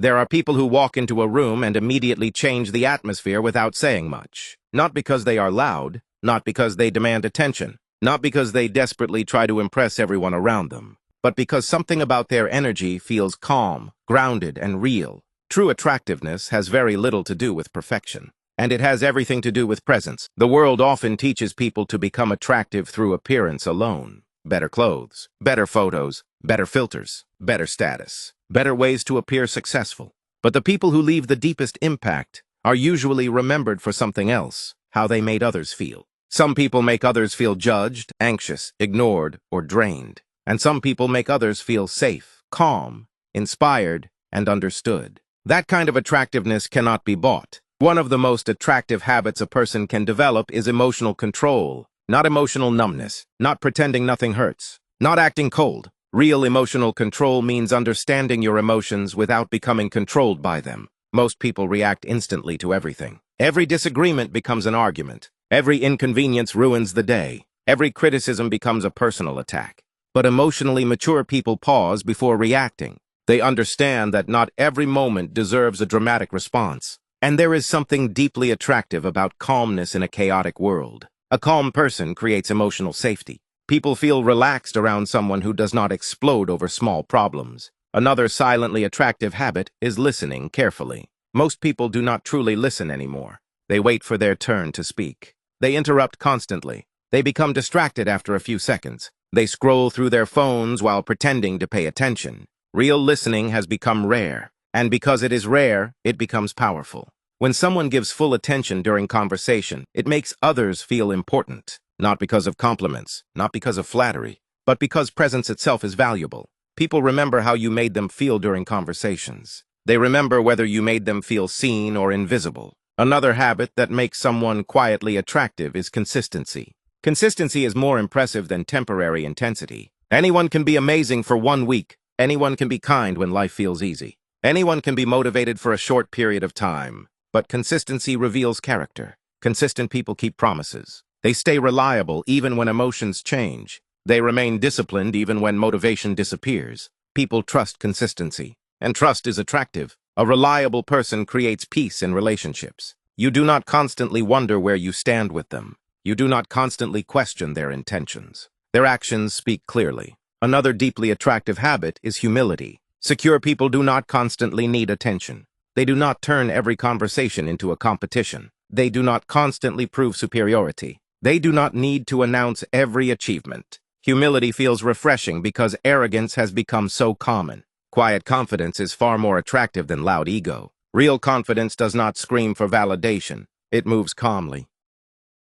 There are people who walk into a room and immediately change the atmosphere without saying much. Not because they are loud, not because they demand attention, not because they desperately try to impress everyone around them, but because something about their energy feels calm, grounded, and real. True attractiveness has very little to do with perfection, and it has everything to do with presence. The world often teaches people to become attractive through appearance alone. Better clothes, better photos, better filters, better status, better ways to appear successful. But the people who leave the deepest impact are usually remembered for something else, how they made others feel. Some people make others feel judged, anxious, ignored, or drained. And some people make others feel safe, calm, inspired, and understood. That kind of attractiveness cannot be bought. One of the most attractive habits a person can develop is emotional control, not emotional numbness, not pretending nothing hurts, not acting cold. Real emotional control means understanding your emotions without becoming controlled by them. Most people react instantly to everything. Every disagreement becomes an argument. Every inconvenience ruins the day. Every criticism becomes a personal attack. But emotionally mature people pause before reacting. They understand that not every moment deserves a dramatic response. And there is something deeply attractive about calmness in a chaotic world. A calm person creates emotional safety. People feel relaxed around someone who does not explode over small problems. Another silently attractive habit is listening carefully. Most people do not truly listen anymore. They wait for their turn to speak. They interrupt constantly. They become distracted after a few seconds. They scroll through their phones while pretending to pay attention. Real listening has become rare, and because it is rare, it becomes powerful. When someone gives full attention during conversation, it makes others feel important, not because of compliments, not because of flattery, but because presence itself is valuable. People remember how you made them feel during conversations. They remember whether you made them feel seen or invisible. Another habit that makes someone quietly attractive is consistency. Consistency is more impressive than temporary intensity. Anyone can be amazing for 1 week. Anyone can be kind when life feels easy. Anyone can be motivated for a short period of time. But consistency reveals character. Consistent people keep promises. They stay reliable even when emotions change. They remain disciplined even when motivation disappears. People trust consistency, and trust is attractive. A reliable person creates peace in relationships. You do not constantly wonder where you stand with them. You do not constantly question their intentions. Their actions speak clearly. Another deeply attractive habit is humility. Secure people do not constantly need attention. They do not turn every conversation into a competition. They do not constantly prove superiority. They do not need to announce every achievement. Humility feels refreshing because arrogance has become so common. Quiet confidence is far more attractive than loud ego. Real confidence does not scream for validation. It moves calmly.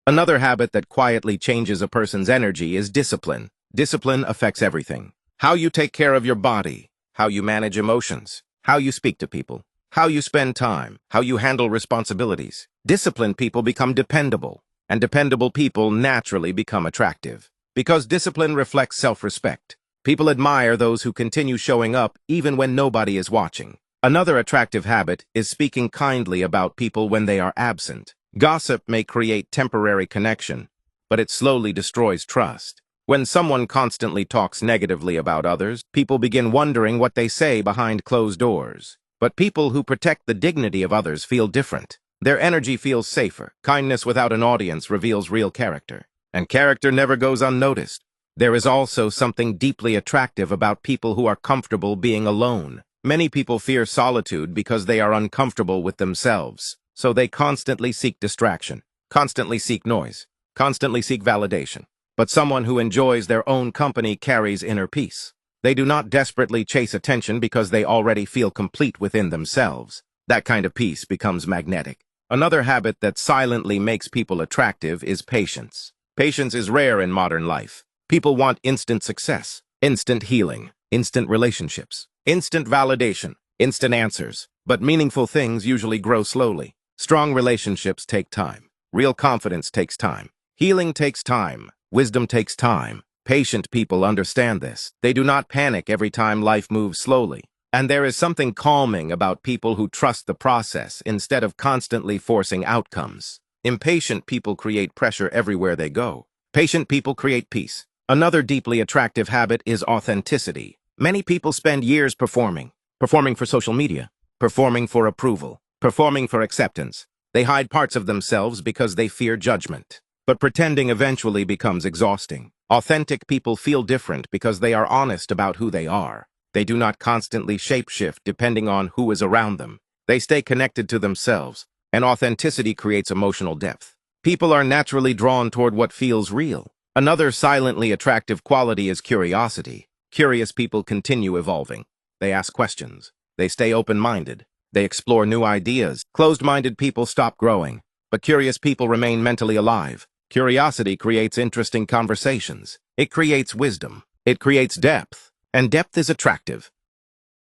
Another habit that quietly changes a person's energy is discipline. Discipline affects everything. How you take care of your body, how you manage emotions, how you speak to people, how you spend time, how you handle responsibilities. Disciplined people become dependable, and dependable people naturally become attractive. Because discipline reflects self-respect. People admire those who continue showing up even when nobody is watching. Another attractive habit is speaking kindly about people when they are absent. Gossip may create temporary connection, but it slowly destroys trust. When someone constantly talks negatively about others, people begin wondering what they say behind closed doors. But people who protect the dignity of others feel different. Their energy feels safer. Kindness without an audience reveals real character. And character never goes unnoticed. There is also something deeply attractive about people who are comfortable being alone. Many people fear solitude because they are uncomfortable with themselves. So they constantly seek distraction, constantly seek noise, constantly seek validation. But someone who enjoys their own company carries inner peace. They do not desperately chase attention because they already feel complete within themselves. That kind of peace becomes magnetic. Another habit that silently makes people attractive is patience. Patience is rare in modern life. People want instant success, instant healing, instant relationships, instant validation, instant answers. But meaningful things usually grow slowly. Strong relationships take time. Real confidence takes time. Healing takes time. Wisdom takes time. Patient people understand this. They do not panic every time life moves slowly. And there is something calming about people who trust the process instead of constantly forcing outcomes. Impatient people create pressure everywhere they go. Patient people create peace. Another deeply attractive habit is authenticity. Many people spend years performing for social media, performing for approval, performing for acceptance. They hide parts of themselves because they fear judgment. But pretending eventually becomes exhausting. Authentic people feel different because they are honest about who they are. They do not constantly shapeshift depending on who is around them. They stay connected to themselves, and authenticity creates emotional depth. People are naturally drawn toward what feels real. Another silently attractive quality is curiosity. Curious people continue evolving. They ask questions. They stay open-minded. They explore new ideas. Closed-minded people stop growing, but curious people remain mentally alive. Curiosity creates interesting conversations. It creates wisdom. It creates depth, and depth is attractive.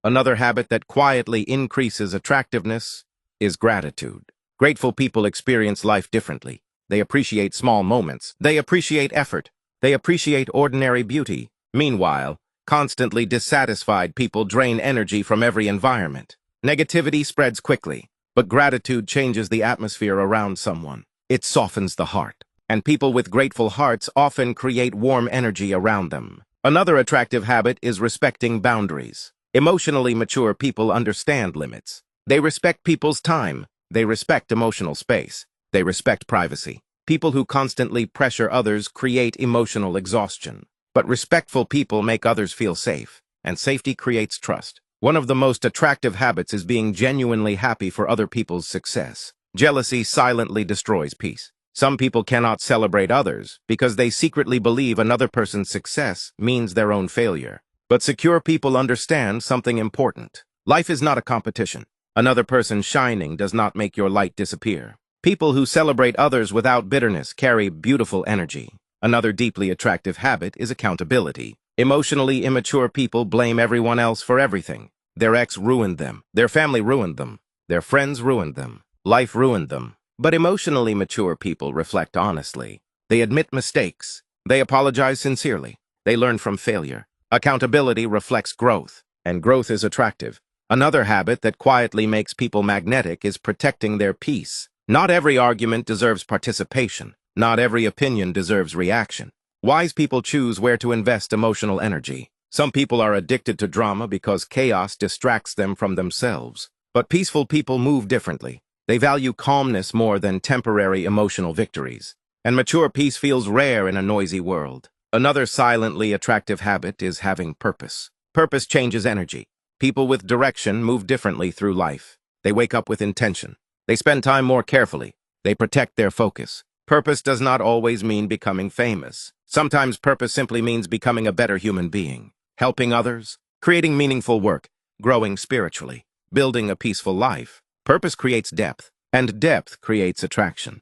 Another habit that quietly increases attractiveness is gratitude. Grateful people experience life differently. They appreciate small moments. They appreciate effort. They appreciate ordinary beauty. Meanwhile, constantly dissatisfied people drain energy from every environment. Negativity spreads quickly, but gratitude changes the atmosphere around someone. It softens the heart, and people with grateful hearts often create warm energy around them. Another attractive habit is respecting boundaries. Emotionally mature people understand limits. They respect people's time. They respect emotional space. They respect privacy. People who constantly pressure others create emotional exhaustion. But respectful people make others feel safe, and safety creates trust. One of the most attractive habits is being genuinely happy for other people's success. Jealousy silently destroys peace. Some people cannot celebrate others because they secretly believe another person's success means their own failure. But secure people understand something important. Life is not a competition. Another person shining does not make your light disappear. People who celebrate others without bitterness carry beautiful energy. Another deeply attractive habit is accountability. Emotionally immature people blame everyone else for everything. Their ex ruined them. Their family ruined them. Their friends ruined them. Life ruined them. But emotionally mature people reflect honestly. They admit mistakes. They apologize sincerely. They learn from failure. Accountability reflects growth, and growth is attractive. Another habit that quietly makes people magnetic is protecting their peace. Not every argument deserves participation. Not every opinion deserves reaction. Wise people choose where to invest emotional energy. Some people are addicted to drama because chaos distracts them from themselves. But peaceful people move differently. They value calmness more than temporary emotional victories. And mature peace feels rare in a noisy world. Another silently attractive habit is having purpose. Purpose changes energy. People with direction move differently through life. They wake up with intention. They spend time more carefully. They protect their focus. Purpose does not always mean becoming famous. Sometimes purpose simply means becoming a better human being, helping others, creating meaningful work, growing spiritually, building a peaceful life. Purpose creates depth, and depth creates attraction.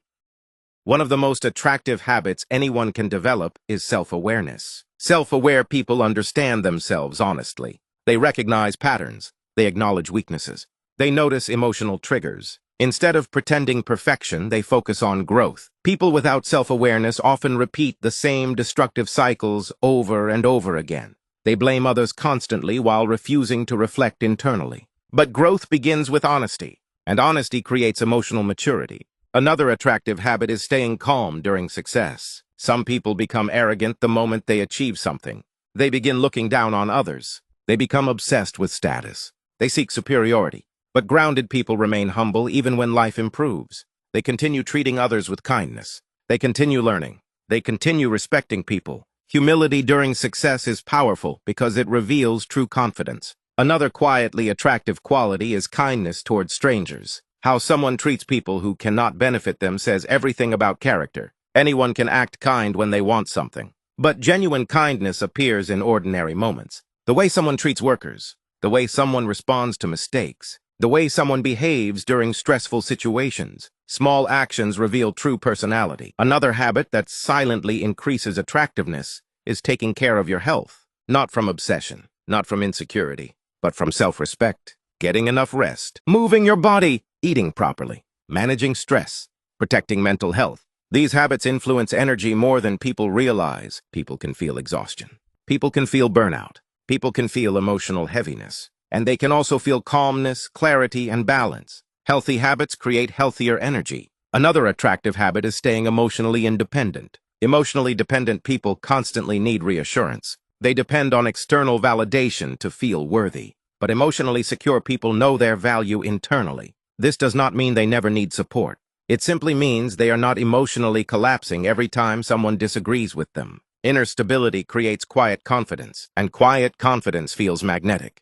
One of the most attractive habits anyone can develop is self-awareness. Self-aware people understand themselves honestly. They recognize patterns. They acknowledge weaknesses. They notice emotional triggers. Instead of pretending perfection, they focus on growth. People without self-awareness often repeat the same destructive cycles over and over again. They blame others constantly while refusing to reflect internally. But growth begins with honesty, and honesty creates emotional maturity. Another attractive habit is staying calm during success. Some people become arrogant the moment they achieve something. They begin looking down on others. They become obsessed with status. They seek superiority. But grounded people remain humble even when life improves. They continue treating others with kindness. They continue learning. They continue respecting people. Humility during success is powerful because it reveals true confidence. Another quietly attractive quality is kindness towards strangers. How someone treats people who cannot benefit them says everything about character. Anyone can act kind when they want something. But genuine kindness appears in ordinary moments. The way someone treats workers, the way someone responds to mistakes, the way someone behaves during stressful situations. Small actions reveal true personality. Another habit that silently increases attractiveness is taking care of your health. Not from obsession, not from insecurity, but from self-respect. Getting enough rest, moving your body, eating properly, managing stress, protecting mental health. These habits influence energy more than people realize. People can feel exhaustion. People can feel burnout. People can feel emotional heaviness. And they can also feel calmness, clarity, and balance. Healthy habits create healthier energy. Another attractive habit is staying emotionally independent. Emotionally dependent people constantly need reassurance. They depend on external validation to feel worthy. But emotionally secure people know their value internally. This does not mean they never need support. It simply means they are not emotionally collapsing every time someone disagrees with them. Inner stability creates quiet confidence, and quiet confidence feels magnetic.